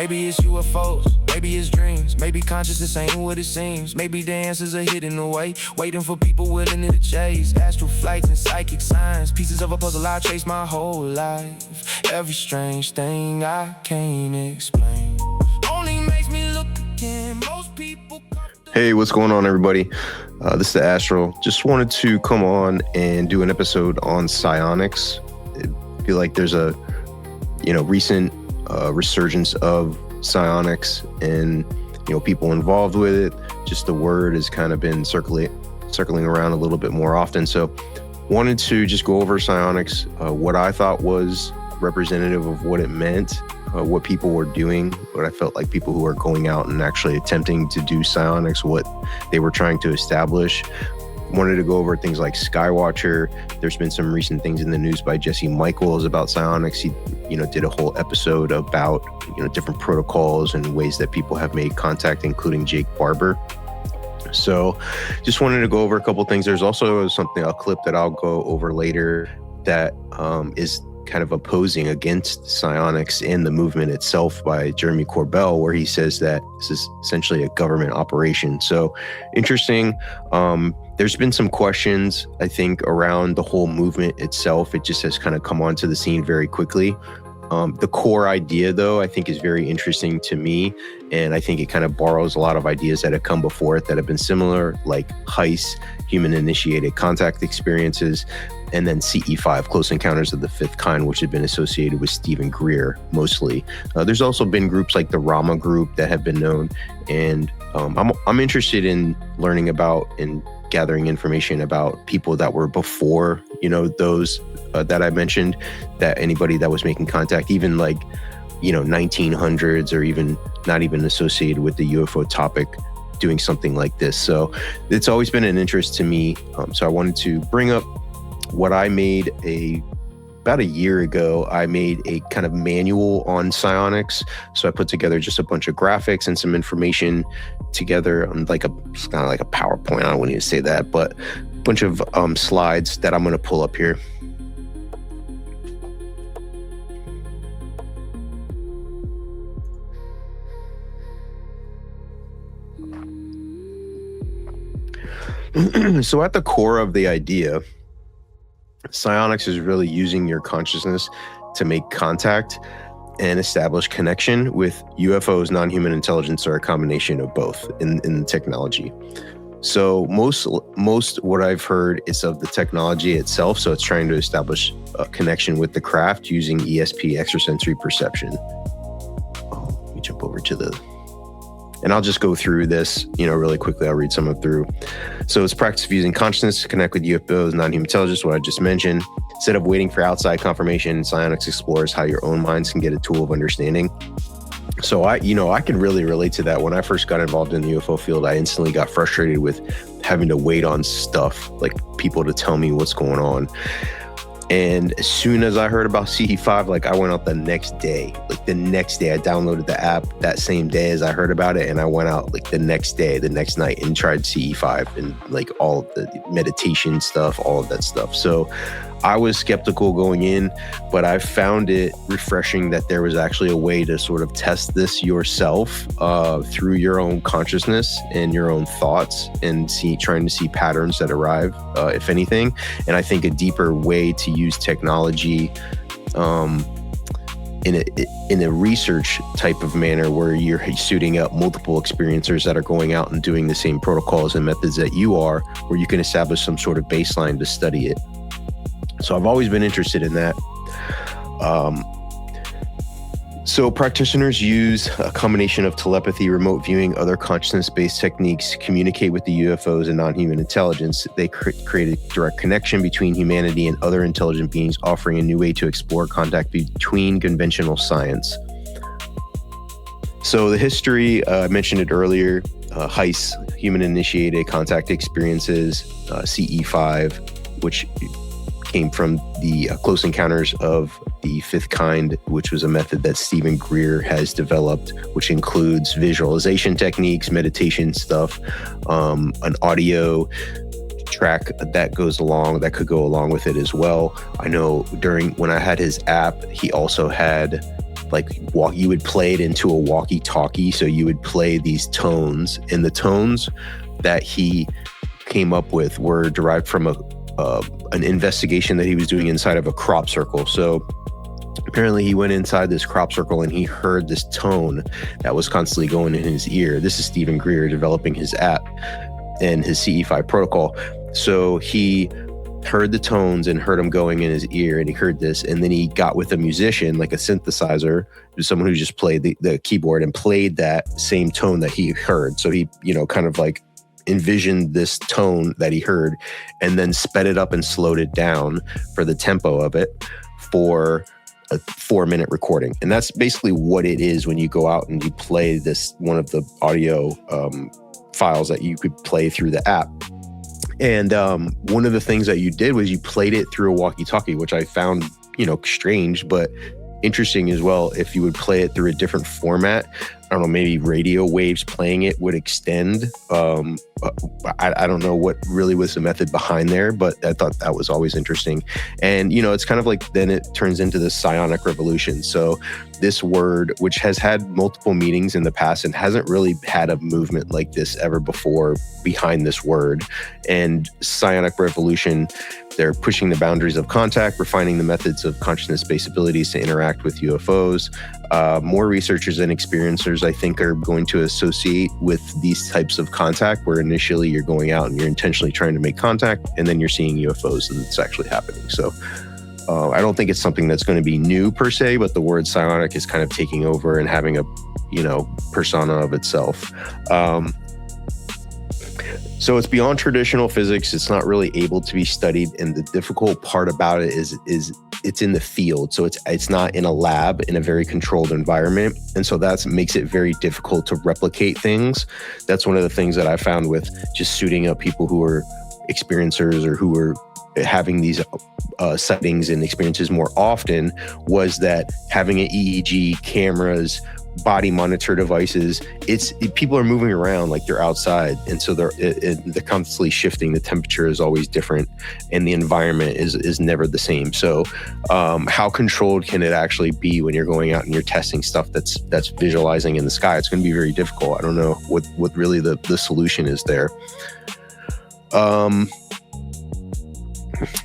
Maybe it's UFOs, maybe it's dreams. Maybe consciousness ain't what it seems. Maybe the answers are hidden away, waiting for people willing to chase. Astral flights and psychic signs, pieces of a puzzle I chased my whole life. Every strange thing I can't explain only makes me look again. Most people. Hey, what's going on, everybody? This is the Astral. Just wanted to come on and do an episode on psionics. I feel like there's a recent resurgence of psionics and people involved with it. Just the word has kind of been circling around a little bit more often. So wanted to just go over psionics, what I thought was representative of what it meant, what people were doing, what I felt like people who are going out and actually attempting to do psionics, what they were trying to establish. Wanted to go over things like Skywatcher. There's been some recent things in the news by Jesse Michaels about psionics. He, did a whole episode about, different protocols and ways that people have made contact, including Jake Barber. So just wanted to go over a couple things. There's also a clip that I'll go over later that is kind of opposing against psionics and the movement itself by Jeremy Corbell, where he says that this is essentially a government operation. So interesting. There's been some questions, I think, around the whole movement itself. It just has kind of come onto the scene very quickly. The core idea, though, I think is very interesting to me. And I think it kind of borrows a lot of ideas that have come before it that have been similar, like HICE, human-initiated contact experiences, and then CE5, Close Encounters of the Fifth Kind, which had been associated with Stephen Greer mostly. There's also been groups like the Rama group that have been known. And I'm interested in learning about and gathering information about people that were before, those that I mentioned, that anybody that was making contact, even like, 1900s or even not even associated with the UFO topic, doing something like this. So it's always been an interest to me. So I wanted to bring up what I made about a year ago. I made a kind of manual on psionics. So I put together just a bunch of graphics and some information together on it's kind of like a PowerPoint. I don't want to say that, but a bunch of slides that I'm going to pull up here. So at the core of the idea, psionics is really using your consciousness to make contact and establish connection with UFOs, non-human intelligence, or a combination of both in the technology. So most what I've heard is of the technology itself. So it's trying to establish a connection with the craft using ESP, extrasensory perception. Let me jump over to and I'll just go through this, really quickly. I'll read some of it through. So it's practice of using consciousness to connect with UFOs, non-human intelligence, what I just mentioned. Instead of waiting for outside confirmation, psionics explores how your own minds can get a tool of understanding. So I can really relate to that. When I first got involved in the UFO field, I instantly got frustrated with having to wait on stuff, like people to tell me what's going on. And as soon as I heard about CE5, I went out the next day. I downloaded the app that same day as I heard about it. And I went out the next night and tried CE5 and all of the meditation stuff, all of that stuff. So I was skeptical going in, but I found it refreshing that there was actually a way to sort of test this yourself through your own consciousness and your own thoughts and trying to see patterns that arrive, if anything. And I think a deeper way to use technology in a research type of manner where you're suiting up multiple experiencers that are going out and doing the same protocols and methods that you are, where you can establish some sort of baseline to study it. So I've always been interested in that. So practitioners use a combination of telepathy, remote viewing, other consciousness-based techniques to communicate with the UFOs and non-human intelligence. They create a direct connection between humanity and other intelligent beings, offering a new way to explore contact between conventional science. So the history, I mentioned it earlier, HICE, human-initiated contact experiences, CE5, which came from the Close Encounters of the Fifth Kind, which was a method that Stephen Greer has developed, which includes visualization techniques, meditation stuff, an audio track that could go along with it as well. I know when I had his app, he also had like you would play it into a walkie-talkie. So you would play these tones, and the tones that he came up with were derived from an investigation that he was doing inside of a crop circle. So apparently he went inside this crop circle and he heard this tone that was constantly going in his ear. This is Stephen Greer developing his app and his CE5 protocol. So he heard the tones and heard them going in his ear, and he heard this, and then he got with a musician, like a synthesizer, someone who just played the keyboard and played that same tone that he heard. So he, kind of like envisioned this tone that he heard and then sped it up and slowed it down for the tempo of it for a 4-minute recording. And that's basically what it is when you go out and you play this, one of the audio files that you could play through the app. And one of the things that you did was you played it through a walkie-talkie, which I found, strange, but interesting as well. If you would play it through a different format, I don't know, maybe radio waves playing it would extend. I don't know what really was the method behind there, but I thought that was always interesting. And, it's kind of like then it turns into the psionic revolution. So this word, which has had multiple meanings in the past and hasn't really had a movement like this ever before behind this word. And psionic revolution, they're pushing the boundaries of contact, refining the methods of consciousness-based abilities to interact with UFOs. More researchers and experiencers, I think, are going to associate with these types of contact where initially you're going out and you're intentionally trying to make contact, and then you're seeing UFOs and it's actually happening. So I don't think it's something that's going to be new per se, but the word psionic is kind of taking over and having a, persona of itself. So it's beyond traditional physics. It's not really able to be studied. And the difficult part about it is it's in the field. So it's not in a lab in a very controlled environment. And so that makes it very difficult to replicate things. That's one of the things that I found with just suiting up people who are experiencers or who are having these sightings and experiences more often, was that having an EEG, cameras, body monitor devices, people are moving around like they're outside, and so they're constantly shifting. The temperature is always different, and the environment is never the same. So how controlled can it actually be when you're going out and you're testing stuff that's visualizing in the sky? It's going to be very difficult. I don't know what really the solution is there.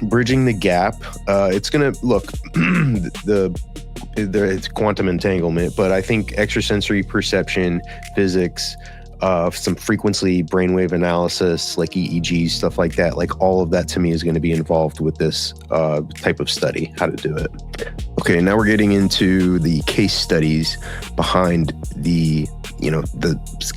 Bridging the gap, it's going to look it's quantum entanglement, but I think extrasensory perception, physics, some frequency brainwave analysis, like EEG, stuff like that, like all of that to me is going to be involved with this type of study, how to do it. Okay, now we're getting into the case studies behind the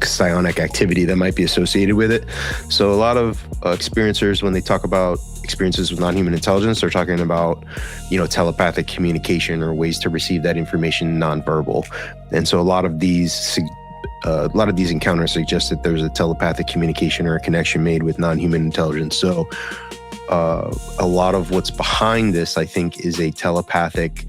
psionic activity that might be associated with it. So a lot of experiencers, when they talk about experiences with non-human intelligence, they're talking about, telepathic communication or ways to receive that information nonverbal. And so a lot of these encounters suggest that there's a telepathic communication or a connection made with non-human intelligence. So a lot of what's behind this, I think, is a telepathic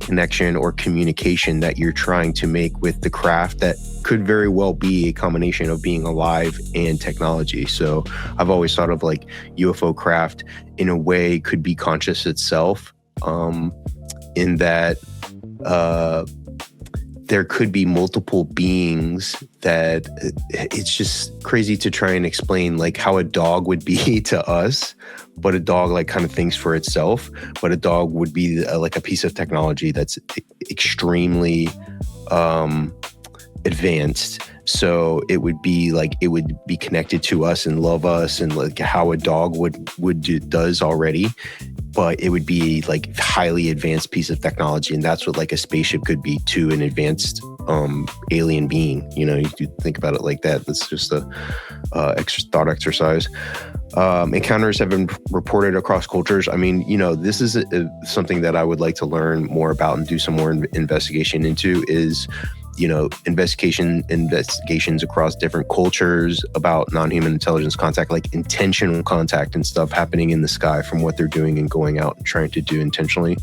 connection or communication that you're trying to make with the craft that could very well be a combination of being alive and technology. So I've always thought of like UFO craft in a way could be conscious itself, in that there could be multiple beings that it's just crazy to try and explain, like how a dog would be to us, but a dog like kind of thinks for itself, but a dog would be like a piece of technology that's extremely advanced. So it would be connected to us and love us, and like how a dog does already, but it would be like highly advanced piece of technology. And that's what like a spaceship could be to an advanced alien being. You think about it like that. That's just a extra thought exercise. Encounters have been reported across cultures. I mean, this is something that I would like to learn more about and do some more investigation into, is investigations across different cultures about non-human intelligence contact, like intentional contact and stuff happening in the sky from what they're doing and going out and trying to do intentionally.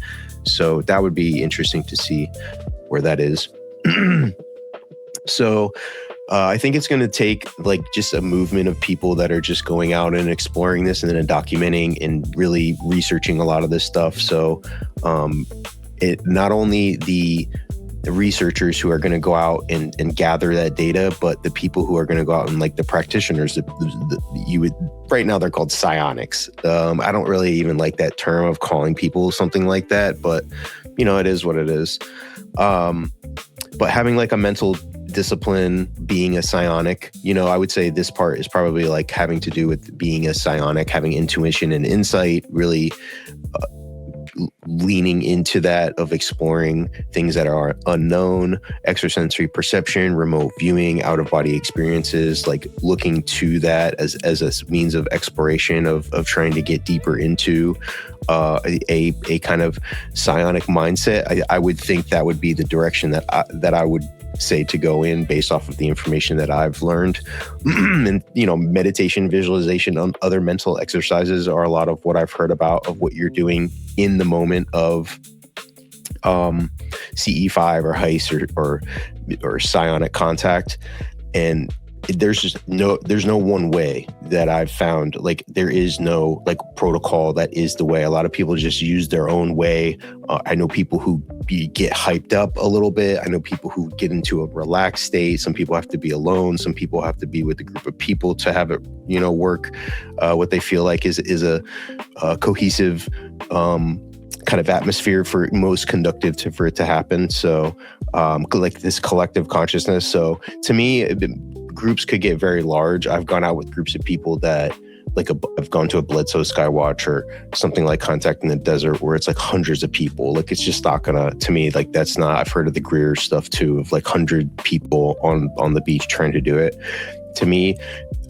So that would be interesting to see where that is. So I think it's going to take like just a movement of people that are just going out and exploring this and then documenting and really researching a lot of this stuff. So it not only the the researchers who are going to go out and gather that data, but the people who are going to go out and like the practitioners, you would, right now they're called psionics. I don't really even like that term of calling people something like that, but it is what it is. But having like a mental discipline, being a psionic, I would say this part is probably like having to do with being a psionic, having intuition and insight, really leaning into that of exploring things that are unknown, extrasensory perception, remote viewing, out-of-body experiences, like looking to that as a means of exploration of trying to get deeper into a kind of psionic mindset. I would think that would be the direction that I would say to go in based off of the information that I've learned. And, meditation, visualization, other mental exercises are a lot of what I've heard about of what you're doing in the moment of CE5 or HICE or psionic contact. And there's no one way that I've found. Like, there is no like protocol that is the way. A lot of people just use their own way. I know people who get hyped up a little bit. I know people who get into a relaxed state. Some people have to be alone. Some people have to be with a group of people to have it, work. What they feel like is a cohesive kind of atmosphere for most conductive for it to happen. So like this collective consciousness. So to me, groups could get very large. I've gone out with groups of people that I've gone to a Bledsoe Skywatcher, something like Contact in the Desert, where it's like hundreds of people. Like, it's just not gonna, to me, like, that's not, I've heard of the Greer stuff too, of like 100 people on the beach trying to do it. To me,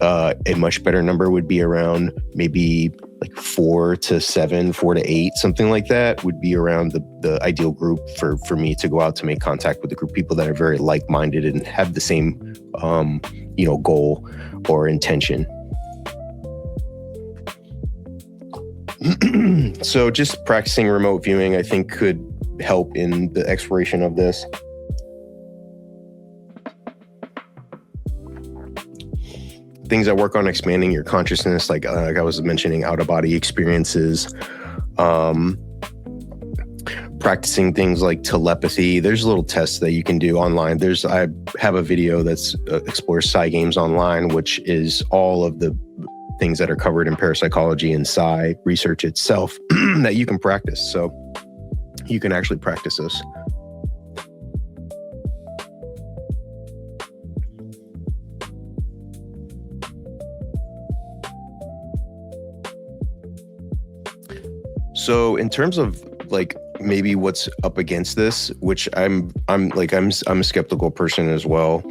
a much better number would be around maybe like 4 to 7, 4 to 8, something like that would be around the ideal group for me to go out to make contact with a group of people that are very like-minded and have the same, goal or intention. So just practicing remote viewing, I think, could help in the exploration of this. Things that work on expanding your consciousness, like I was mentioning, out-of-body experiences, practicing things like telepathy. There's little tests that you can do online. I have a video that's explores psi games online, which is all of the things that are covered in parapsychology and psi research itself that you can practice. So you can actually practice this. So in terms of like maybe what's up against this, which I'm a skeptical person as well.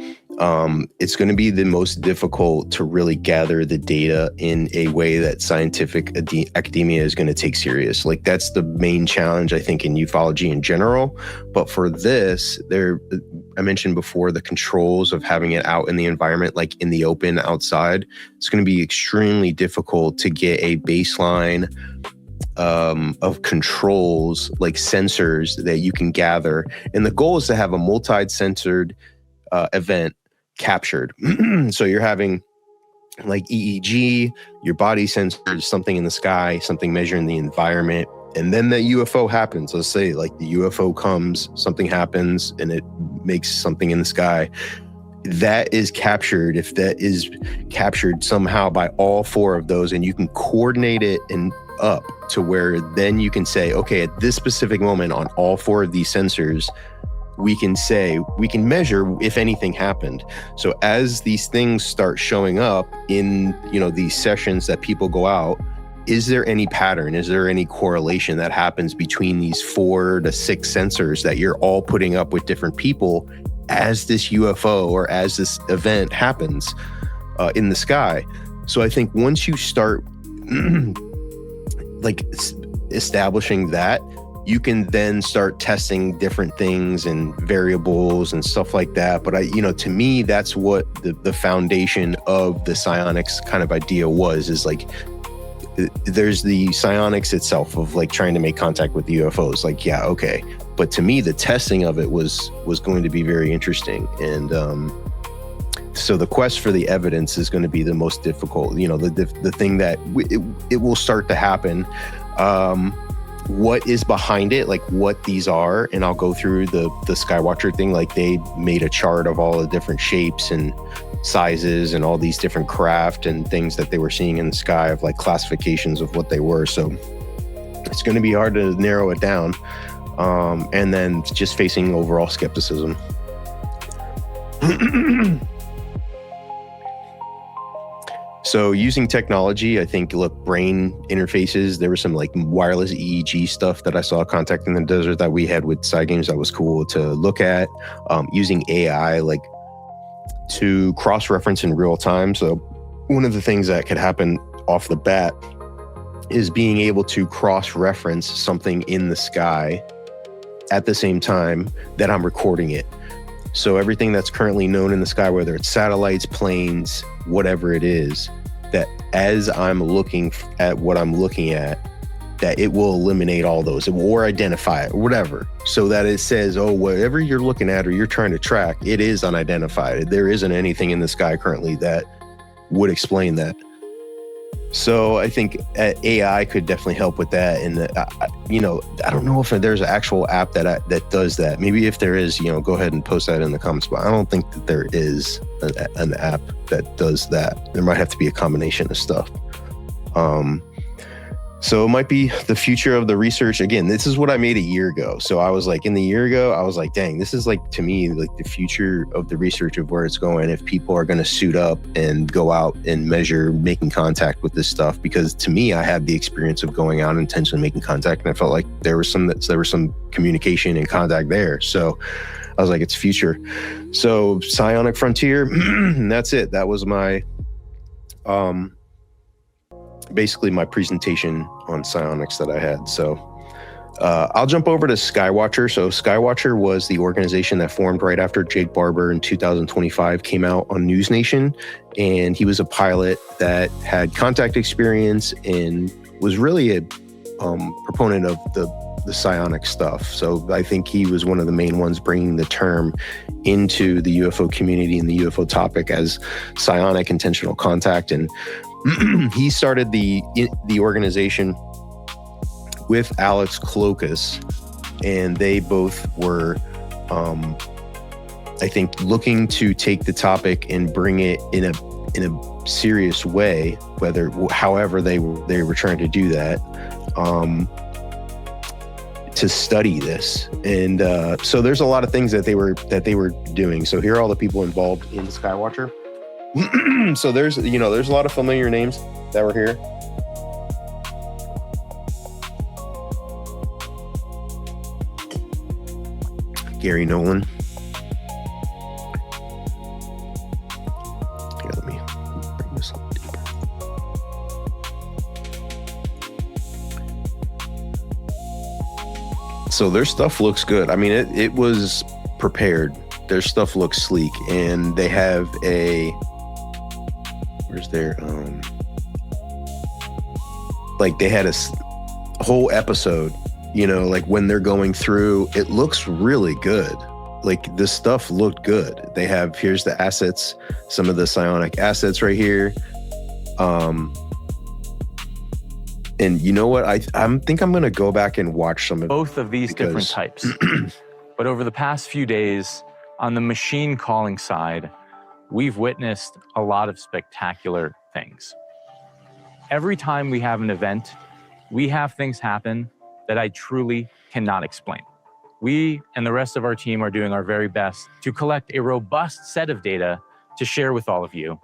It's going to be the most difficult to really gather the data in a way that scientific academia is going to take serious. Like, that's the main challenge, I think, in ufology in general. But for this, I mentioned before, the controls of having it out in the environment, like in the open outside, it's going to be extremely difficult to get a baseline of controls, like sensors that you can gather. And the goal is to have a multi-sensored event captured. So you're having like EEG, your body sensors, something in the sky, something measuring the environment, and then the UFO happens. Let's say like the UFO comes, something happens, and it makes something in the sky. That is captured. If that is captured somehow by all 4 of those, and you can coordinate it and up to where then you can say, okay, at this specific moment on all 4 of these sensors, we can measure if anything happened. So as these things start showing up in, these sessions that people go out, is there any pattern? Is there any correlation that happens between these 4 to 6 sensors that you're all putting up with different people as this UFO or as this event happens in the sky? So I think once you start like establishing that, you can then start testing different things and variables and stuff like that. But to me, that's what the foundation of the psionics kind of idea is like, there's the psionics itself of like trying to make contact with the UFOs. Like, yeah, okay. But to me, the testing of it was going to be very interesting. And so the quest for the evidence is going to be the most difficult, the thing that it will start to happen. what is behind it, like what these are, and I'll go through the Skywatcher thing. Like they made a chart of all the different shapes and sizes and all these different craft and things that they were seeing in the sky, of like classifications of what they were. So it's going to be hard to narrow it down. And then just facing overall skepticism. So using technology, I think, look, brain interfaces, there was some like wireless EEG stuff that I saw, Contact in the Desert, that we had with side games that was cool to look at. Using AI, like to cross-reference in real time. So one of the things that could happen off the bat is being able to cross-reference something in the sky at the same time that I'm recording it. So everything that's currently known in the sky, whether it's satellites, planes, whatever it is, that as I'm looking at what I'm looking at, that it will eliminate all those or identify it or whatever, so that it says, oh, whatever you're looking at or you're trying to track, it is unidentified. There isn't anything in the sky currently that would explain that. So I think AI could definitely help with that. And I don't know if there's an actual app that does that. Maybe if there is, go ahead and post that in the comments. But I don't think that there is an app that does that. There might have to be a combination of stuff. So it might be the future of the research. Again, this is what I made a year ago. So I was like, dang, this is like, to me, like the future of the research of where it's going. If people are going to suit up and go out and measure making contact with this stuff, because to me, I had the experience of going out and intentionally making contact, and I felt like there was some communication and contact there. So I was like, it's future. So Psionic Frontier, and that's it. That was my, basically my presentation on psionics that I had. So I'll jump over to Skywatcher. So Skywatcher was the organization that formed right after Jake Barber in 2025 came out on News Nation, and he was a pilot that had contact experience and was really a proponent of the psionic stuff. So I think he was one of the main ones bringing the term into the UFO community and the UFO topic as psionic intentional contact. And he started the organization with Alex Klokas, and they both were, I think, looking to take the topic and bring it in a serious way. However they were trying to do that, to study this, and so there's a lot of things that they were doing. So here are all the people involved in Skywatcher. So there's a lot of familiar names that were here. Gary Nolan. Here, let me bring this a little deeper. So their stuff looks good. I mean, it was prepared. Their stuff looks sleek, and they have where's their like they had a whole episode, like when they're going through, it looks really good. Like the stuff looked good. Here's the assets, some of the psionic assets right here. And you know what? I think I'm going to go back and watch some of both of these different types. But over the past few days, on the machine calling side, we've witnessed a lot of spectacular things. Every time we have an event, we have things happen that I truly cannot explain. We and the rest of our team are doing our very best to collect a robust set of data to share with all of you.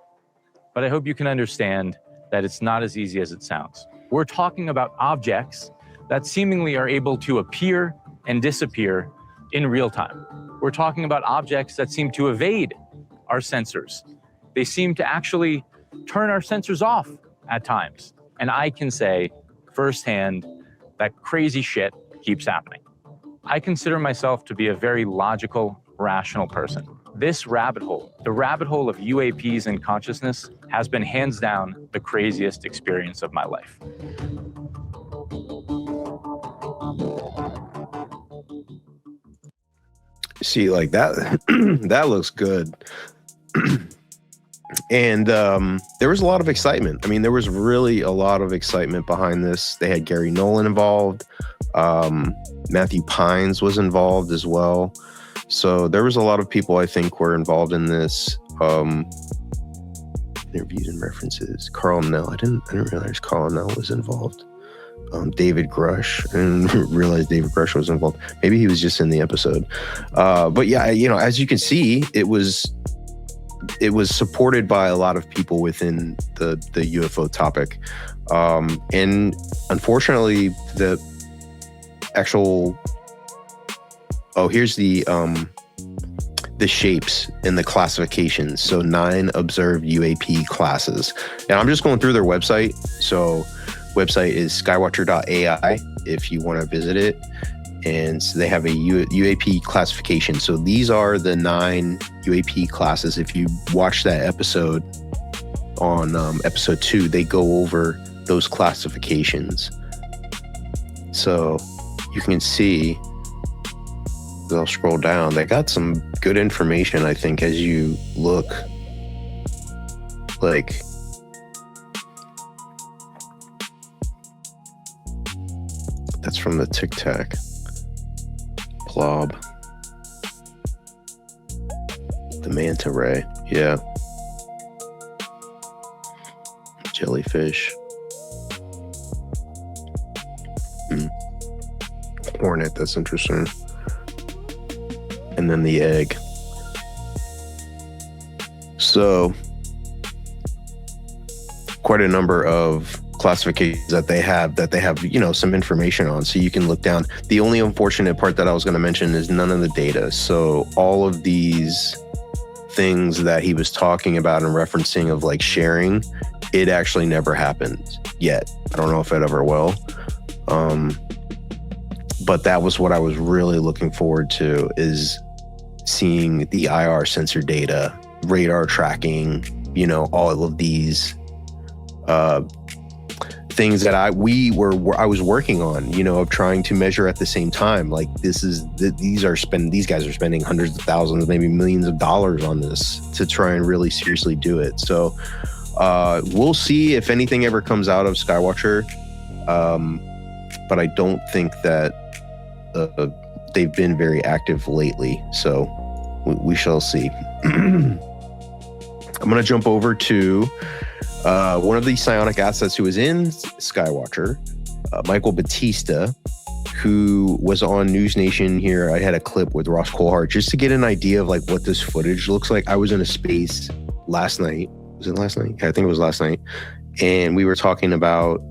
But I hope you can understand that it's not as easy as it sounds. We're talking about objects that seemingly are able to appear and disappear in real time. We're talking about objects that seem to evade our sensors. They seem to actually turn our sensors off at times. And I can say firsthand that crazy shit keeps happening. I consider myself to be a very logical, rational person. This rabbit hole, the rabbit hole of UAPs and consciousness, has been hands down the craziest experience of my life. See, like that, that looks good. And there was a lot of excitement. I mean, there was really a lot of excitement behind this. They had Gary Nolan involved. Matthew Pines was involved as well. So there was a lot of people I think were involved in this. Interviews and references. Carl Nell. I didn't realize Carl Nell was involved. David Grush. I didn't realize David Grush was involved. Maybe he was just in the episode. But yeah, as you can see, it was supported by a lot of people within the UFO topic. And unfortunately, the actual here's the shapes and the classifications. So 9 observed UAP classes. And I'm just going through their website. So website is skywatcher.ai if you want to visit it. And so they have a UAP classification. So these are the 9 UAP classes. If you watch that episode on episode 2, they go over those classifications. So you can see, I'll scroll down. They got some good information, I think, as you look. Like, that's from the Tic Tac. Blob. The manta ray. Yeah. Jellyfish. Hornet, that's interesting. And then the egg. So quite a number of classifications that they have, some information on, so you can look down. The only unfortunate part that I was going to mention is none of the data. So all of these things that he was talking about and referencing of like sharing, it actually never happened yet. I don't know if it ever will. But that was what I was really looking forward to, is seeing the IR sensor data, radar tracking, all of these things that I was working on, of trying to measure at the same time. Like these guys are spending hundreds of thousands, maybe millions of dollars on this to try and really seriously do it. So we'll see if anything ever comes out of Skywatcher. But I don't think that they've been very active lately. So we shall see. I'm going to jump over to one of the psionic assets who was in Skywatcher, Michael Batista, who was on News Nation here. I had a clip with Ross Coulthart just to get an idea of like what this footage looks like. I was in a space last night. Was it last night? Yeah, I think it was last night. And we were talking about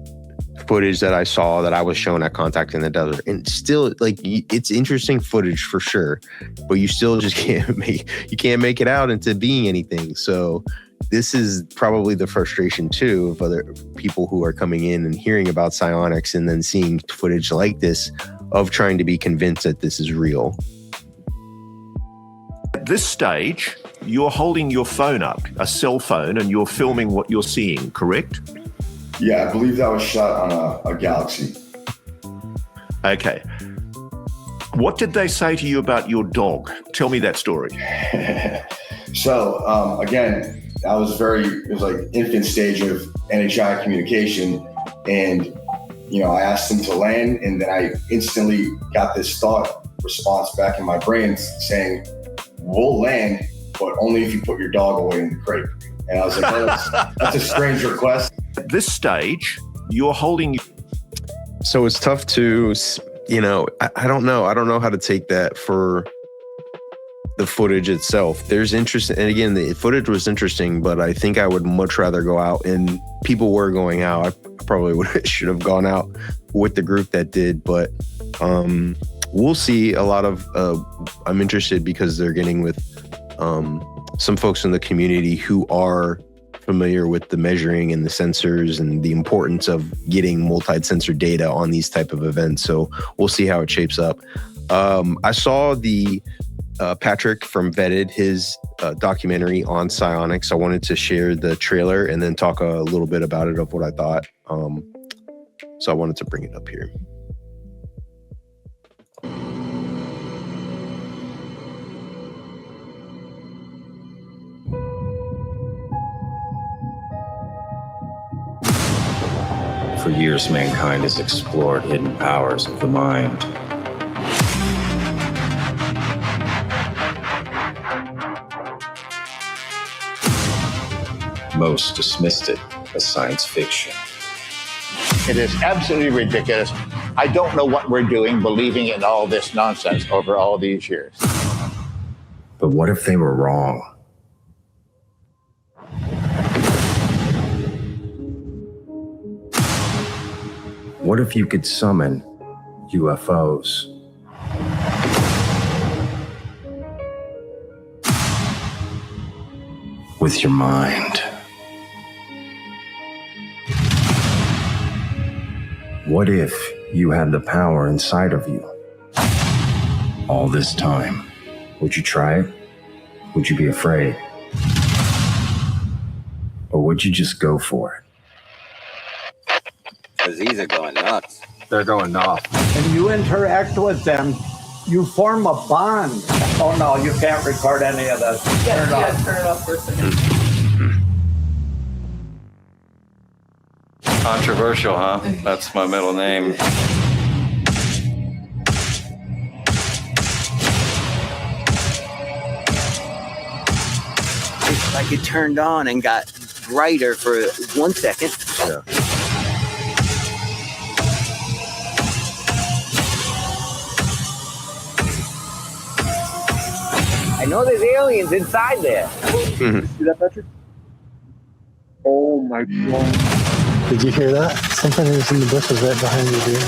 footage that I saw that I was shown at Contact in the Desert. And still, like, it's interesting footage for sure, but you still just can't make it out into being anything. So this is probably the frustration too of other people who are coming in and hearing about psionics and then seeing footage like this of trying to be convinced that this is real. At this stage, you're holding your phone up, a cell phone, and you're filming what you're seeing, correct? Yeah, I believe that was shot on a Galaxy. Okay. What did they say to you about your dog? Tell me that story. So, again, it was like infant stage of NHI communication. And, I asked them to land, and then I instantly got this thought response back in my brain saying, we'll land, but only if you put your dog away in the crate. And I was like, that's a strange request. At this stage, you're holding... So it's tough to, I don't know. I don't know how to take that for the footage itself. There's interest. And again, the footage was interesting, but I think I would much rather go out, and people were going out. I probably should have gone out with the group that did, but we'll see. A lot of, I'm interested because they're getting with some folks in the community who are familiar with the measuring and the sensors and the importance of getting multi-sensor data on these type of events. So we'll see how it shapes up. I saw the Patrick from Vetted, his documentary on psionics. I wanted to share the trailer and then talk a little bit about it, of what I thought. So I wanted to bring it up here. For years, mankind has explored hidden powers of the mind. Most dismissed it as science fiction. It is absolutely ridiculous. I don't know what we're doing believing in all this nonsense over all these years. But what if they were wrong? What if you could summon UFOs? With your mind. What if you had the power inside of you? All this time. Would you try it? Would you be afraid? Or would you just go for it? Because these are going nuts. They're going off. And you interact with them, you form a bond. Oh no, you can't record any of this. Yes, turn it off for a second. Controversial, huh? That's my middle name. It's like it turned on and got brighter for 1 second. Yeah. I know there's aliens inside there. See that, Patrick? Oh my God. Did you hear that? Something was in the bushes right behind you, dude.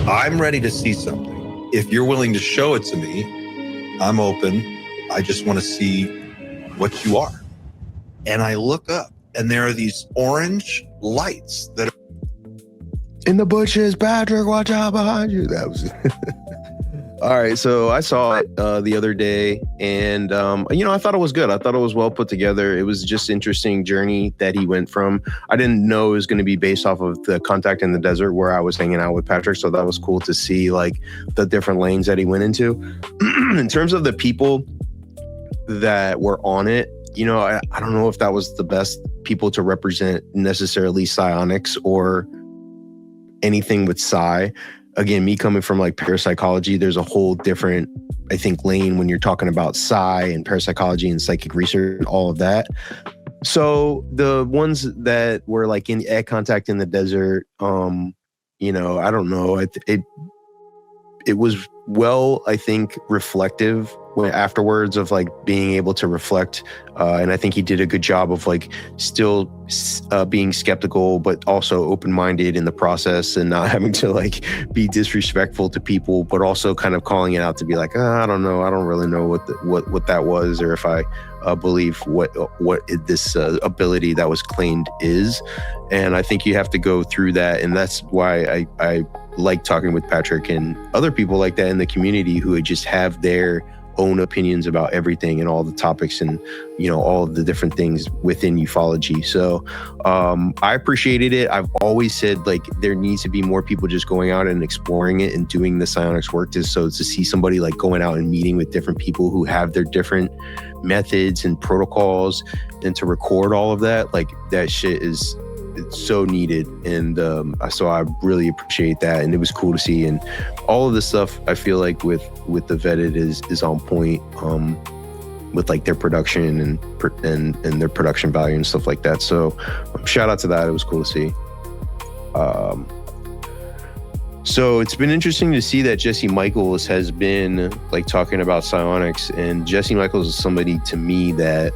I'm ready to see something. If you're willing to show it to me, I'm open. I just want to see what you are. And I look up, and there are these orange lights that are in the bushes. Patrick, watch out behind you. That was all right. So I saw it the other day, and I thought it was good. I thought it was well put together. It was just interesting journey that he went from. I didn't know it was going to be based off of the Contact in the Desert where I was hanging out with Patrick. So that was cool to see like the different lanes that he went into. In terms of the people that were on it, I don't know if that was the best people to represent necessarily psionics or anything with psi. Again, me coming from like parapsychology, there's a whole different, I think, lane when you're talking about psi and parapsychology and psychic research and all of that. So the ones that were like at Contact in the Desert, I don't know. It was well, I think, reflective afterwards of like being able to reflect. And I think he did a good job of like still being skeptical, but also open-minded in the process and not having to like be disrespectful to people, but also kind of calling it out to be like, I don't know. I don't really know what that was, or if I believe what this ability that was claimed is. And I think you have to go through that. And that's why I like talking with Patrick and other people like that in the community who just have their own opinions about everything and all the topics and all of the different things within ufology. So I appreciated it. I've always said like there needs to be more people just going out and exploring it and doing the psionics work. So to see somebody like going out and meeting with different people who have their different methods and protocols, and to record all of that, like that shit it's so needed. And so I really appreciate that. And it was cool to see. And all of this stuff, I feel like with the Vetted is on point with like their production and their production value and stuff like that. So shout out to that. It was cool to see. So it's been interesting to see that Jesse Michaels has been like talking about psionics, and Jesse Michaels is somebody to me that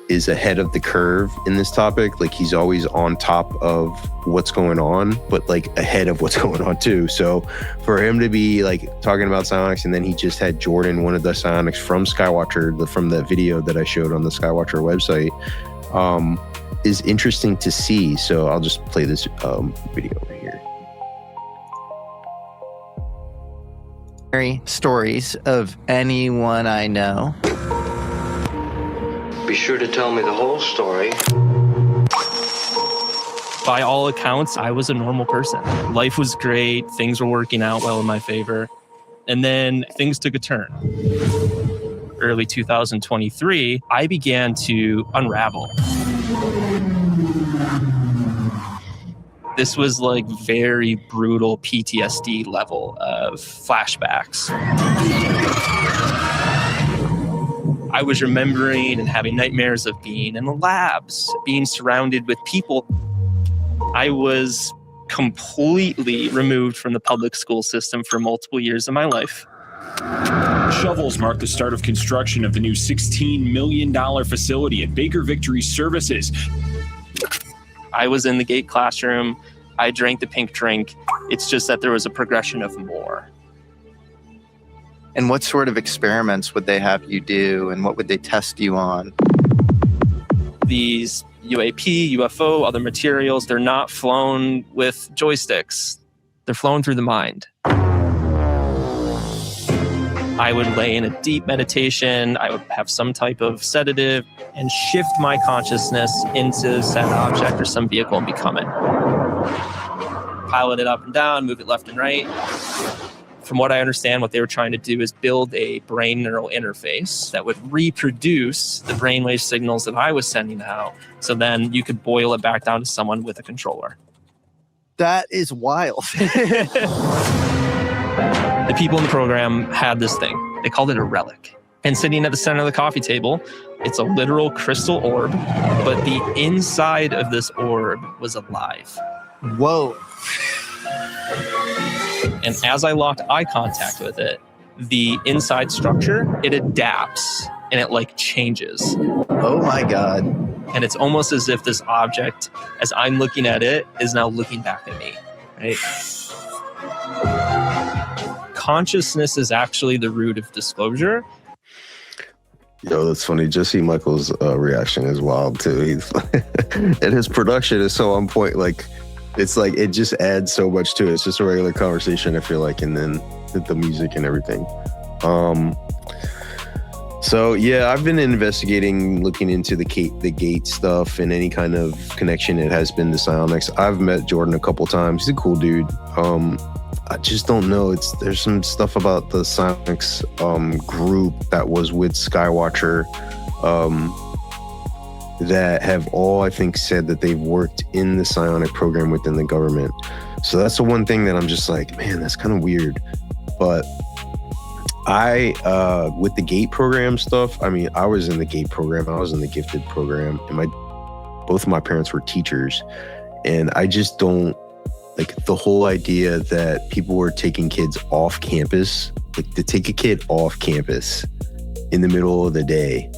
is ahead of the curve in this topic. Like he's always on top of what's going on, but like ahead of what's going on too. So for him to be like talking about psionics, and then he just had Jordan, one of the psionics from Skywatcher, from the video that I showed on the Skywatcher website, is interesting to see. So I'll just play this video right here. Stories of anyone I know. Be sure to tell me the whole story. By all accounts, I was a normal person. Life was great. Things were working out well in my favor. And then things took a turn. early 2023, I began to unravel. This was like very brutal PTSD level of flashbacks. I was remembering and having nightmares of being in the labs, being surrounded with people. I was completely removed from the public school system for multiple years of my life. Shovels mark the start of construction of the new $16 million facility at Baker Victory Services. I was in the GATE classroom. I drank the pink drink. It's just that there was a progression of more. And what sort of experiments would they have you do, and what would they test you on? These UAP, UFO, other materials, they're not flown with joysticks. They're flown through the mind. I would lay in a deep meditation. I would have some type of sedative and shift my consciousness into said object or some vehicle and become it. Pilot it up and down, move it left and right. From what I understand, what they were trying to do is build a brain neural interface that would reproduce the brainwave signals that I was sending out. So then you could boil it back down to someone with a controller. That is wild. The people in the program had this thing. They called it a relic. And sitting at the center of the coffee table, it's a literal crystal orb, but the inside of this orb was alive. Whoa. And as I locked eye contact with it, the inside structure, it adapts and it like changes. Oh my God. And it's almost as if this object, as I'm looking at it, is now looking back at me, right? Consciousness is actually the root of disclosure. Yo, that's funny. Jesse Michael's reaction is wild too. He's and his production is so on point. Like, it's like it just adds so much to it. It's just a regular conversation, I feel like, and then the music and everything. So yeah, I've been investigating, looking into the gate stuff and any kind of connection it has been to psionics. I've met Jordan a couple times. He's a cool dude. I just don't know. There's some stuff about the psionics group that was with Skywatcher that have all, I think, said that they've worked in the psionic program within the government. So that's the one thing that I'm just like, man, that's kind of weird. But with the GATE program stuff, I mean, I was in the GATE program, I was in the gifted program, and both of my parents were teachers. And I just don't like the whole idea that people were taking kids off campus, like to take a kid off campus in the middle of the day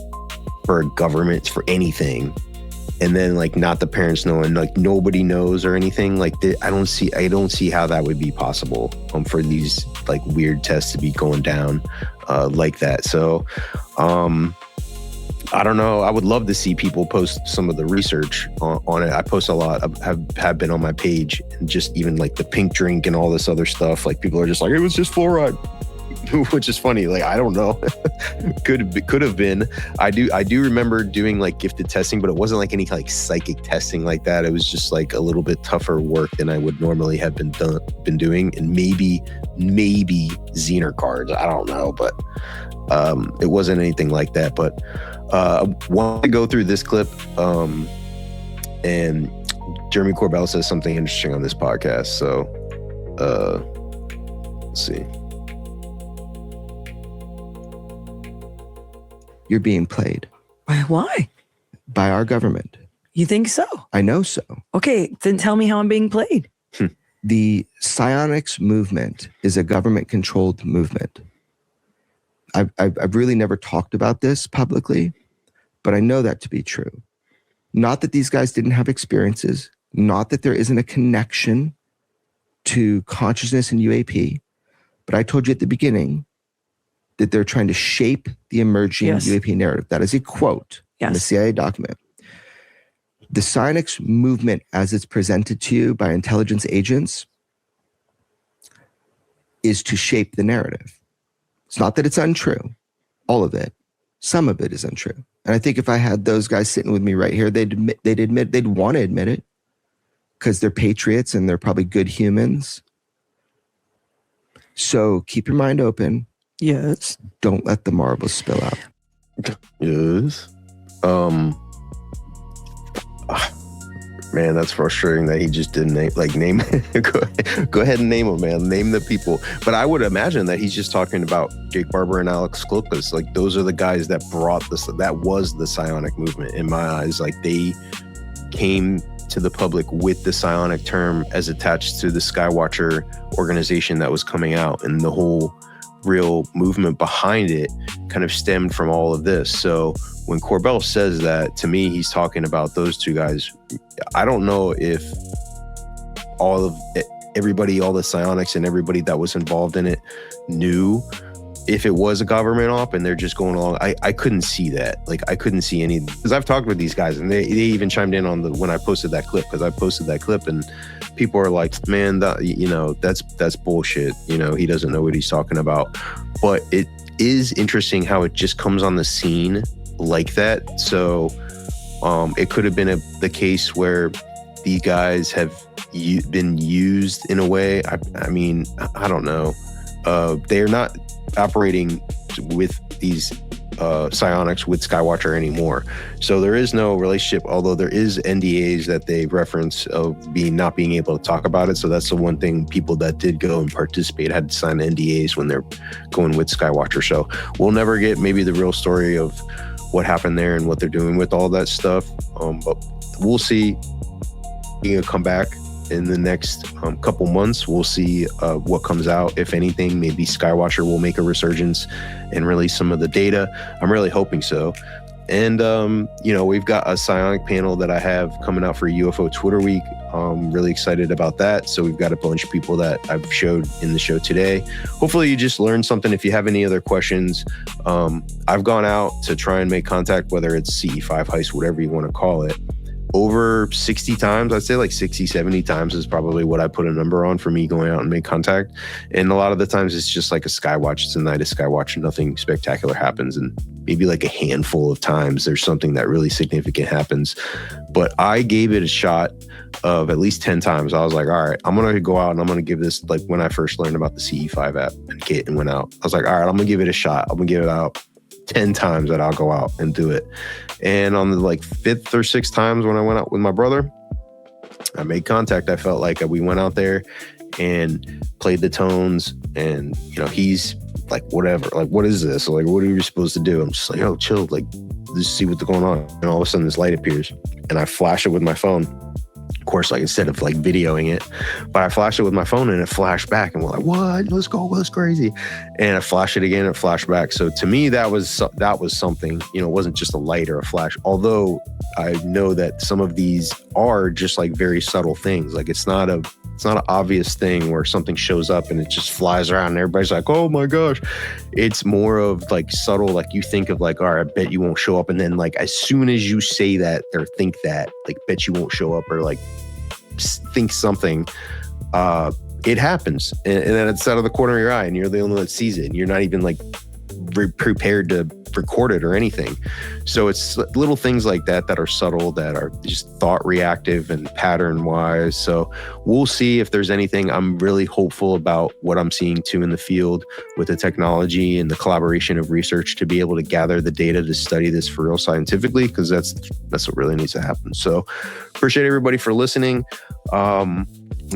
for government, for anything, and then like not the parents knowing, like nobody knows or anything. Like I don't see how that would be possible for these like weird tests to be going down like that. So I don't know. I would love to see people post some of the research on it. I post a lot. I have been on my page, and just even like the pink drink and all this other stuff. Like people are just like, it was just fluoride, which is funny. Like, I don't know. could have been. I do remember doing like gifted testing, but it wasn't like any like psychic testing like that. It was just like a little bit tougher work than I would normally have been doing, and maybe Zener cards. I don't know, but it wasn't anything like that. But I want to go through this clip, and Jeremy Corbell says something interesting on this podcast. So let's see. You're being played. Why? By our government. You think so? I know so. Okay, then tell me how I'm being played. The psionics movement is a government-controlled movement. I've really never talked about this publicly, but I know that to be true. Not that these guys didn't have experiences, not that there isn't a connection to consciousness and UAP, but I told you at the beginning that they're trying to shape the emerging UAP narrative. That is a quote in the CIA document. The psionics movement, as it's presented to you by intelligence agents, is to shape the narrative. It's not that it's untrue, all of it. Some of it is untrue. And I think if I had those guys sitting with me right here, they'd want to admit it, because they're patriots and they're probably good humans. So keep your mind open. Yes. Don't let the marbles spill out. Yes. Man, that's frustrating that he just didn't name. Go ahead and name them, man. Name the people. But I would imagine that he's just talking about Jake Barber and Alex Klokas. Like, those are the guys that brought this. That was the psionic movement in my eyes. Like, they came to the public with the psionic term as attached to the Skywatcher organization that was coming out, and the whole real movement behind it kind of stemmed from all of this. So when Corbell says that, to me, he's talking about those two guys. I don't know if everybody, all the psionics and everybody that was involved in it knew if it was a government op and they're just going along. I couldn't see that. Like, I couldn't see any, because I've talked with these guys and they even chimed in on when I posted that clip, because I posted that clip and people are like, man, that's bullshit. He doesn't know what he's talking about. But it is interesting how it just comes on the scene like that. So it could have been the case where these guys have been used in a way. I mean, I don't know. They're not operating with these psionics with Skywatcher anymore. So there is no relationship, although there is NDAs that they reference of not being able to talk about it. So that's the one thing people that did go and participate had to sign NDAs when they're going with Skywatcher. So we'll never get maybe the real story of what happened there and what they're doing with all that stuff. But we'll see. He'll come back in the next couple months. We'll see what comes out. If anything, maybe Skywatcher will make a resurgence and release some of the data. I'm really hoping so. And, we've got a psionic panel that I have coming out for UFO Twitter Week. I'm really excited about that. So we've got a bunch of people that I've showed in the show today. Hopefully you just learned something. If you have any other questions, I've gone out to try and make contact, whether it's CE5 HICE, whatever you want to call it, over 60 times. I'd say like 60, 70 times is probably what I put a number on for me going out and make contact. And a lot of the times it's just like a Skywatch. It's a night of Skywatch. Nothing spectacular happens. And maybe like a handful of times there's something that really significant happens. But I gave it a shot of at least 10 times. I was like, all right, I'm going to go out and I'm going to give this, like when I first learned about the CE5 app and Kate and went out, I was like, all right, I'm going to give it a shot. I'm going to give it out 10 times that I'll go out and do it. And on the like 5th or 6th times when I went out with my brother, I made contact. I felt like we went out there and played the tones, and he's like, whatever, like, what is this? Like, what are you supposed to do? I'm just like, oh, chill, like, just see what's going on. And all of a sudden this light appears and I flash it with my phone. Of course, like, instead of like videoing it, but I flashed it with my phone and it flashed back and we're like, what? Let's go. That's crazy. And I flashed it again and it flashed back. So to me, that was something, it wasn't just a light or a flash, although I know that some of these are just like very subtle things. Like, it's not an obvious thing where something shows up and it just flies around and everybody's like, oh my gosh. It's more of like subtle, like you think of like, all right, I bet you won't show up. And then like, as soon as you say that or think that, like, bet you won't show up, or like think something, it happens. And then it's out of the corner of your eye and you're the only one that sees it. And you're not even like prepared to record it or anything. So it's little things like that are subtle, that are just thought reactive and pattern wise. So we'll see if there's anything. I'm really hopeful about what I'm seeing too in the field with the technology and the collaboration of research to be able to gather the data to study this for real scientifically, because that's what really needs to happen. So appreciate everybody for listening and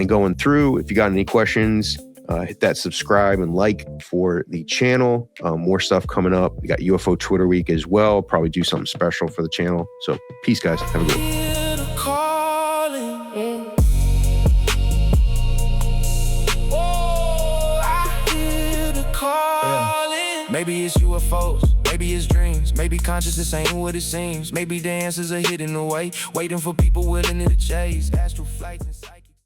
going through. If you got any questions, hit that subscribe and like for the channel. More stuff coming up. We got UFO Twitter Week as well. Probably do something special for the channel. So peace, guys. Have a good one. Maybe it's UFOs, maybe it's dreams, maybe consciousness ain't what it seems. Maybe the answers are hidden away, waiting for people willing to chase. Astral flights and